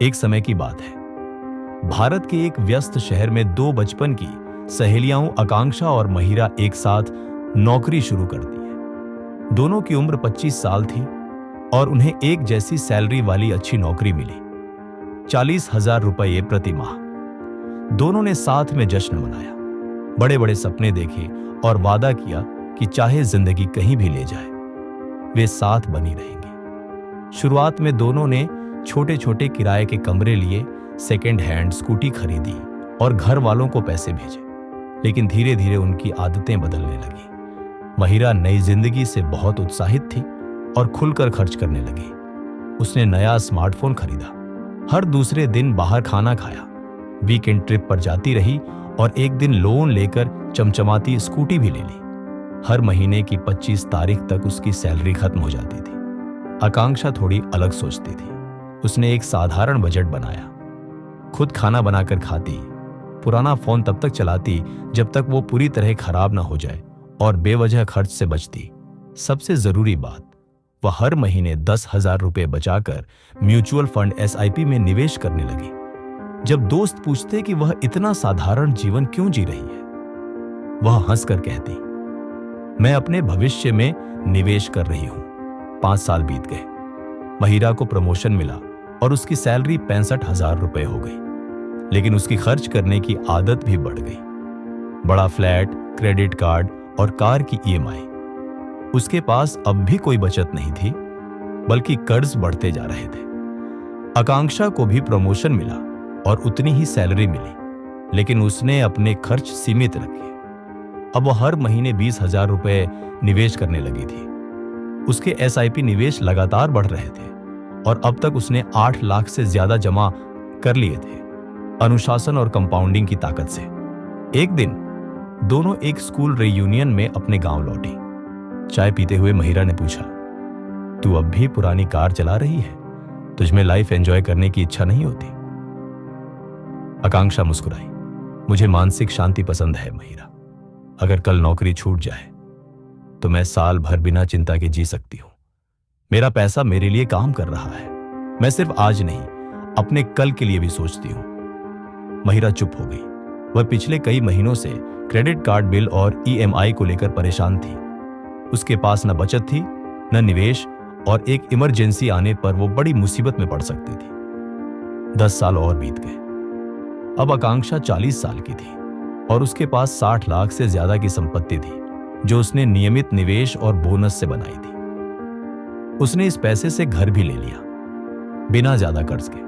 एक समय की बात है। भारत के एक व्यस्त शहर में दो बचपन की सहेलियां आकांक्षा और महिरा एक साथ नौकरी शुरू करती है। दोनों की उम्र 25 साल थी और उन्हें एक जैसी सैलरी वाली अच्छी नौकरी मिली, 40,000 रुपये प्रति माह। दोनों ने साथ में जश्न मनाया, बड़े बड़े सपने देखे और वादा किया कि चाहे जिंदगी कहीं भी ले जाए, वे साथ बनी रहेंगी। शुरुआत में दोनों ने छोटे छोटे किराए के कमरे लिए, सेकेंड हैंड स्कूटी खरीदी और घर वालों को पैसे भेजे। लेकिन धीरे धीरे उनकी आदतें बदलने लगी। महिरा नई जिंदगी से बहुत उत्साहित थी और खुलकर खर्च करने लगी। उसने नया स्मार्टफोन खरीदा, हर दूसरे दिन बाहर खाना खाया, वीकेंड ट्रिप पर जाती रही और एक दिन लोन लेकर चमचमाती स्कूटी भी ले ली। हर महीने की 25 तारीख तक उसकी सैलरी खत्म हो जाती थी। आकांक्षा थोड़ी अलग सोचती थी। उसने एक साधारण बजट बनाया, खुद खाना बनाकर खाती, पुराना फोन तब तक चलाती जब तक वो पूरी तरह खराब ना हो जाए और बेवजह खर्च से बचती। सबसे जरूरी बात, वह हर महीने 10,000 रुपये बचाकर म्यूचुअल फंड SIP में निवेश करने लगी। जब दोस्त पूछते कि वह इतना साधारण जीवन क्यों जी रही है, वह हंसकर कहती, मैं अपने भविष्य में निवेश कर रही हूं। 5 साल बीत गए। महिरा को प्रमोशन मिला और उसकी सैलरी 65,000 रुपये हो गई। लेकिन उसकी खर्च करने की आदत भी बढ़ गई। बड़ा फ्लैट, क्रेडिट कार्ड और कार की EMI। उसके पास अब भी कोई बचत नहीं थी, बल्कि कर्ज बढ़ते जा रहे थे। आकांक्षा को भी प्रमोशन मिला और उतनी ही सैलरी मिली, लेकिन उसने अपने खर्च सीमित रखे। अब वह हर महीने 20,000 रुपये निवेश करने लगी थी। उसके SIP निवेश लगातार बढ़ रहे थे और अब तक उसने 8 लाख से ज्यादा जमा कर लिए थे, अनुशासन और कंपाउंडिंग की ताकत से। एक दिन दोनों एक स्कूल रियूनियन में अपने गांव लौटी। चाय पीते हुए महिरा ने पूछा, तू अब भी पुरानी कार चला रही है? तुझमें लाइफ एंजॉय करने की इच्छा नहीं होती? आकांक्षा मुस्कुराई, मुझे मानसिक शांति पसंद है महिरा। अगर कल नौकरी छूट जाए तो मैं साल भर बिना चिंता के जी सकती हूं। मेरा पैसा मेरे लिए काम कर रहा है। मैं सिर्फ आज नहीं, अपने कल के लिए भी सोचती हूं। महिरा चुप हो गई। वह पिछले कई महीनों से क्रेडिट कार्ड बिल और EMI को लेकर परेशान थी। उसके पास न बचत थी, न निवेश, और एक इमरजेंसी आने पर वो बड़ी मुसीबत में पड़ सकती थी। 10 साल और बीत गए। अब आकांक्षा 40 साल की थी और उसके पास 60 लाख से ज्यादा की संपत्ति थी, जो उसने नियमित निवेश और बोनस से बनाई थी। उसने इस पैसे से घर भी ले लिया, बिना ज्यादा कर्ज के।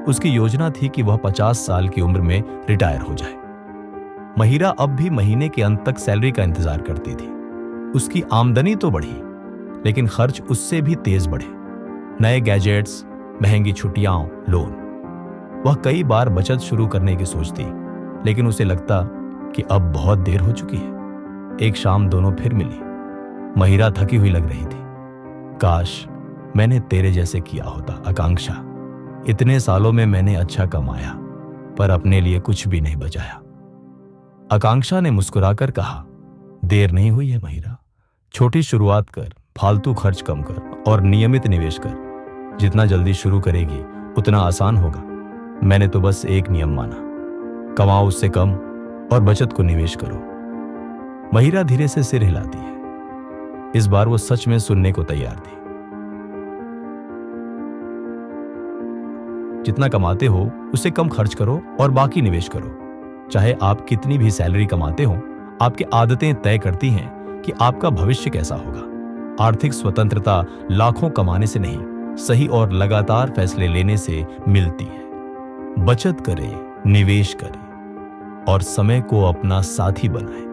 उसकी योजना थी कि वह 50 साल की उम्र में रिटायर हो जाए। महिरा अब भी महीने के अंत तक सैलरी का इंतजार करती थी। उसकी आमदनी तो बढ़ी, लेकिन खर्च उससे भी तेज बढ़े। नए गैजेट्स, महंगी छुट्टियां, लोन। वह कई बार बचत शुरू करने की सोचती, लेकिन उसे लगता कि अब बहुत देर हो चुकी है। एक शाम दोनों फिर मिली। महिरा थकी हुई लग रही थी। काश मैंने तेरे जैसे किया होता आकांक्षा। इतने सालों में मैंने अच्छा कमाया, पर अपने लिए कुछ भी नहीं बचाया। आकांक्षा ने मुस्कुराकर कहा, देर नहीं हुई है महिरा। छोटी शुरुआत कर, फालतू खर्च कम कर और नियमित निवेश कर। जितना जल्दी शुरू करेगी उतना आसान होगा। मैंने तो बस एक नियम माना, कमाओ उससे कम और बचत को निवेश करो। महिरा धीरे से सिर हिलाती है। इस बार वो सच में सुनने को तैयार थी। जितना कमाते हो उससे कम खर्च करो और बाकी निवेश करो। चाहे आप कितनी भी सैलरी कमाते हो, आपकी आदतें तय करती हैं कि आपका भविष्य कैसा होगा। आर्थिक स्वतंत्रता लाखों कमाने से नहीं, सही और लगातार फैसले लेने से मिलती है। बचत करें, निवेश करें और समय को अपना साथी बनाएं।